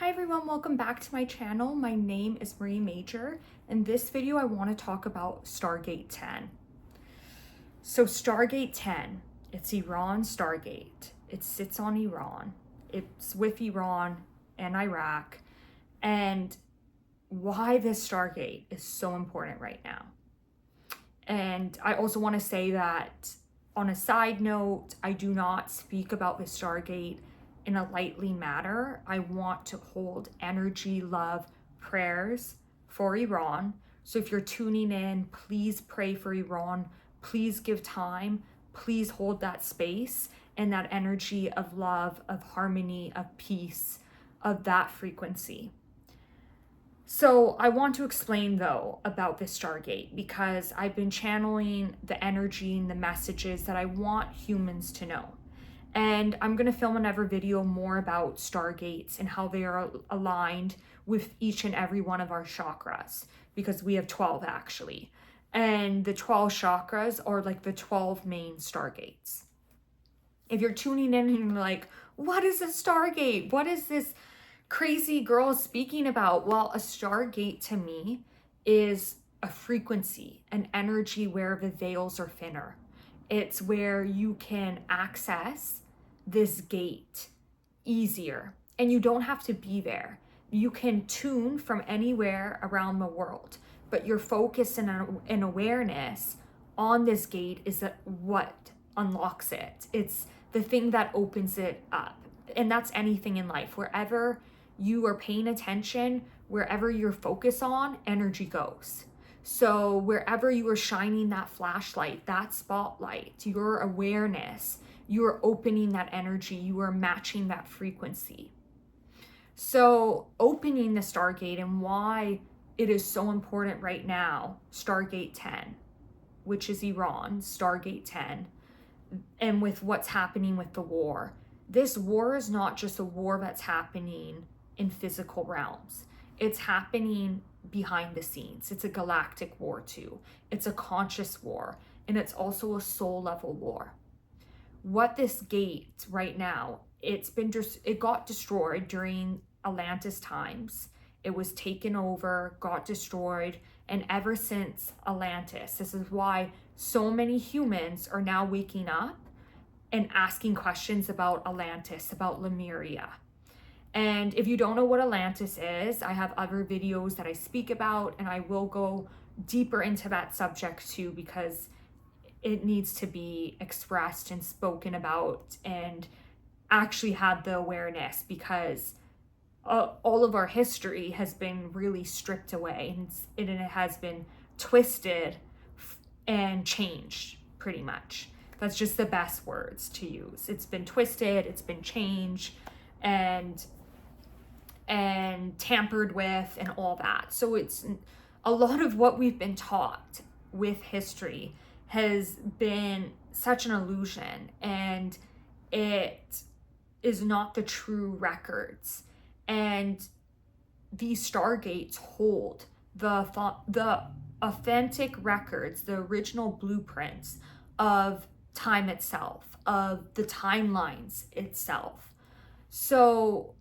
Hi everyone, welcome back to my channel. My name is Marie Major. In this video, I want to talk about Stargate 10. So Stargate 10, it's Iran Stargate. It sits on Iran. It's with Iran and Iraq. And why this Stargate is so important right now. And I also want to say that on a side note, I do not speak about the Stargate in a lightly manner. I want to hold energy, love, prayers for Iran. So if you're tuning in, please pray for Iran. Please give time. Please hold that space and that energy of love, of harmony, of peace, of that frequency. So I want to explain though about this Stargate because I've been channeling the energy and the messages that I want humans to know. And I'm going to film another video more about Stargates and how they are aligned with each and every one of our chakras, because we have 12 actually. And the 12 chakras are like the 12 main Stargates. If you're tuning in and you're like, what is a Stargate? What is this crazy girl speaking about? Well, a Stargate to me is a frequency, an energy where the veils are thinner. It's where you can access this gate easier and you don't have to be there. You can tune from anywhere around the world, but your focus and awareness on this gate is what unlocks it. It's the thing that opens it up. And that's anything in life. Wherever you are paying attention, wherever you're focused on, energy goes. So wherever you are shining that flashlight, that spotlight, your awareness, you are opening that energy, you are matching that frequency. So opening the Stargate and why it is so important right now, Stargate 10, which is Iran, Stargate 10, and with what's happening with the war. This war is not just a war that's happening in physical realms. It's happening behind the scenes. It's a galactic war too. It's a conscious war, and it's also a soul level war. What this gate right now, it got destroyed during Atlantis times. It was taken over, got destroyed, and ever since Atlantis, this is why so many humans are now waking up and asking questions about Atlantis, about Lemuria. And if you don't know what Atlantis is, I have other videos that I speak about, and I will go deeper into that subject too, because it needs to be expressed and spoken about and actually have the awareness, because all of our history has been really stripped away and it has been twisted and changed pretty much. That's just the best words to use. It's been twisted, it's been changed, and tampered with and all that. So it's a lot of what we've been taught with history has been such an illusion, and it is not the true records. And these Stargates hold the authentic records, the original blueprints of time itself, of the timelines itself. So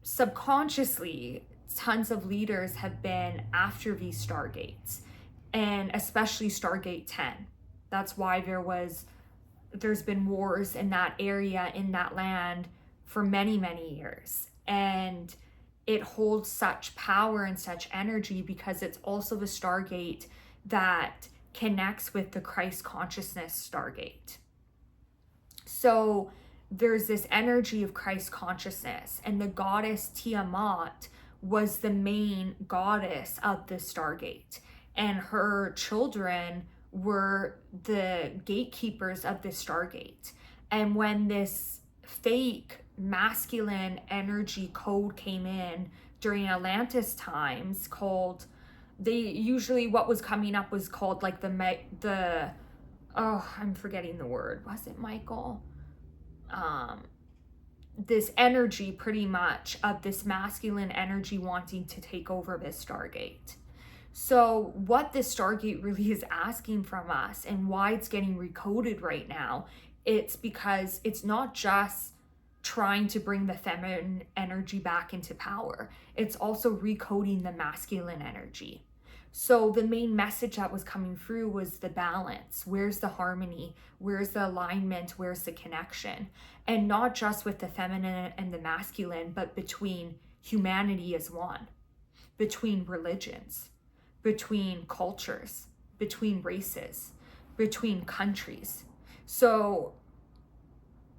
subconsciously, tons of leaders have been after these Stargates, and especially Stargate 10. That's why there's been wars in that area, in that land, for many, many years. And it holds such power and such energy because it's also the Stargate that connects with the Christ consciousness Stargate. So there's this energy of Christ consciousness, and the goddess Tiamat was the main goddess of the Stargate, and her children were the gatekeepers of the Stargate. And when this fake masculine energy code came in during Atlantis times, what was coming up was called like I'm forgetting the word. Was it Michael? This energy pretty much of this masculine energy wanting to take over this Stargate. So what this Stargate really is asking from us, and why it's getting recoded right now, it's because it's not just trying to bring the feminine energy back into power. It's also recoding the masculine energy. So the main message that was coming through was the balance. Where's the harmony? Where's the alignment? Where's the connection? And not just with the feminine and the masculine, but between humanity as one, between religions, between cultures, between races, between countries. So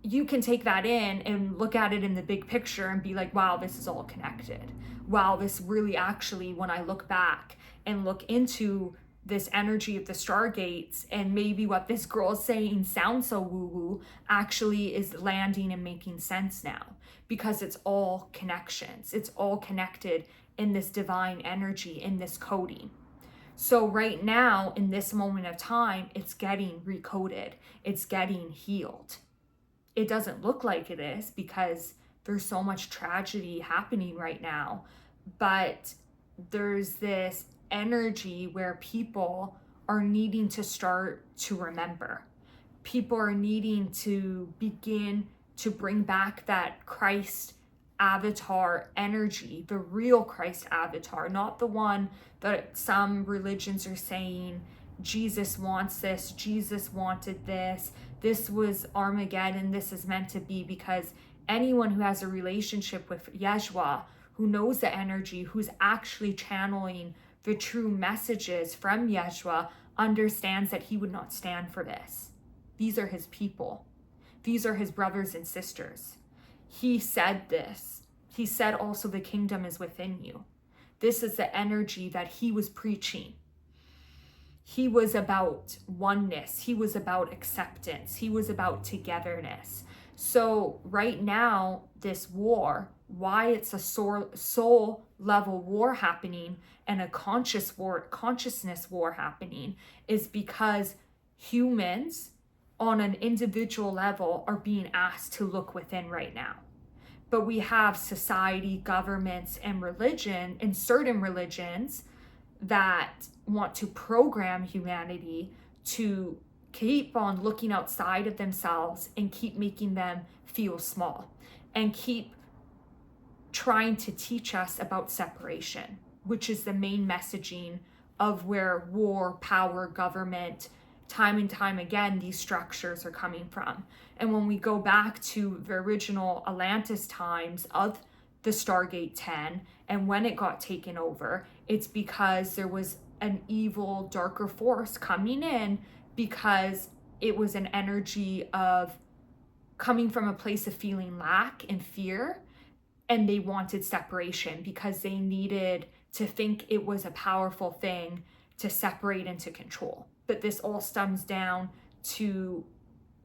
you can take that in and look at it in the big picture and be like, wow, this is all connected. Wow, this really actually, when I look back and look into this energy of the Stargates, and maybe what this girl is saying sounds so woo-woo, actually is landing and making sense now, because it's all connections. It's all connected in this divine energy, in this coding. So right now, in this moment of time, it's getting recoded. It's getting healed. It doesn't look like it is because there's so much tragedy happening right now, but there's this energy where people are needing to start to remember. People are needing to begin to bring back that Christ avatar energy, the real Christ avatar, not the one that some religions are saying Jesus wants this, Jesus wanted this, this was Armageddon, this is meant to be. Because anyone who has a relationship with Yeshua, who knows the energy, who's actually channeling the true messages from Yeshua, understands that he would not stand for this. These are his people. These are his brothers and sisters. He said this. He said also the kingdom is within you. This is the energy that he was preaching. He was about oneness. He was about acceptance. He was about togetherness. So right now, this war, why it's a soul level war happening and a consciousness war happening, is because humans on an individual level are being asked to look within right now. But we have society, governments, and religion, and certain religions that want to program humanity to keep on looking outside of themselves and keep making them feel small and keep trying to teach us about separation, which is the main messaging of where war, power, government, time and time again, these structures are coming from. And when we go back to the original Atlantis times of the Stargate 10 and when it got taken over, it's because there was an evil, darker force coming in, because it was an energy of coming from a place of feeling lack and fear, and they wanted separation because they needed to think it was a powerful thing to separate and to control. But this all stems down to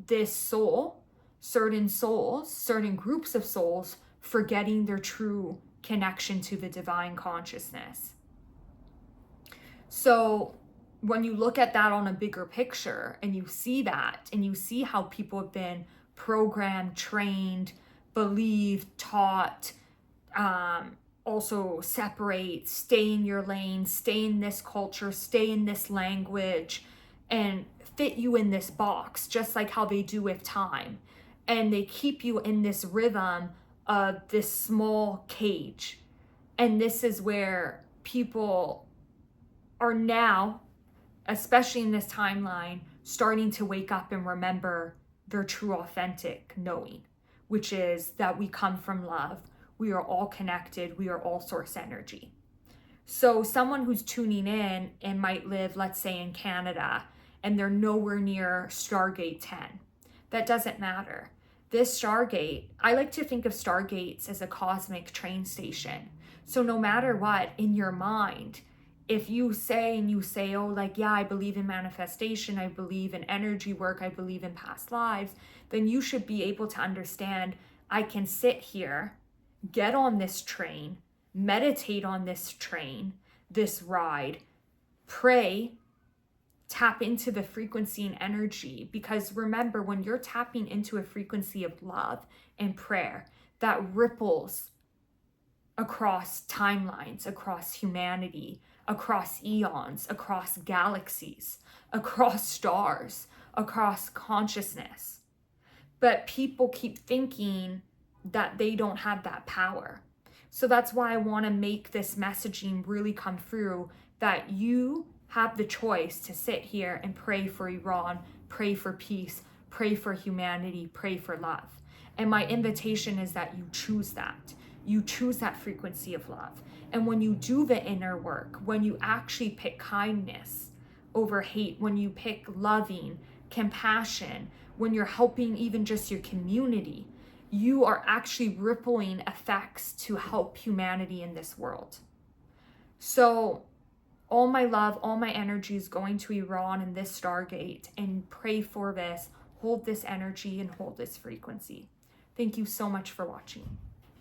this soul, certain souls, certain groups of souls forgetting their true connection to the divine consciousness. So when you look at that on a bigger picture and you see that and you see how people have been programmed, trained, believed, taught, also separate, stay in your lane, stay in this culture, stay in this language, and fit you in this box, just like how they do with time. And they keep you in this rhythm of this small cage. And this is where people are now, especially in this timeline, starting to wake up and remember their true authentic knowing, which is that we come from love. We are all connected. We are all source energy. So someone who's tuning in and might live, let's say, in Canada, and they're nowhere near Stargate 10, that doesn't matter. This Stargate, I like to think of Stargates as a cosmic train station. So no matter what, in your mind, if you say, oh, like, yeah, I believe in manifestation, I believe in energy work, I believe in past lives, then you should be able to understand, I can sit here, get on this train, meditate on this train, this ride, pray, tap into the frequency and energy. Because remember, when you're tapping into a frequency of love and prayer, that ripples across timelines, across humanity, across eons, across galaxies, across stars, across consciousness. But people keep thinking that they don't have that power. So that's why I want to make this messaging really come through, that you have the choice to sit here and pray for Iran, pray for peace, pray for humanity, pray for love. And my invitation is that you choose that. You choose that frequency of love. And when you do the inner work, when you actually pick kindness over hate, when you pick loving, compassion, when you're helping even just your community, you are actually rippling effects to help humanity in this world. So all my love, all my energy is going to Iran and this Stargate, and pray for this, hold this energy and hold this frequency. Thank you so much for watching.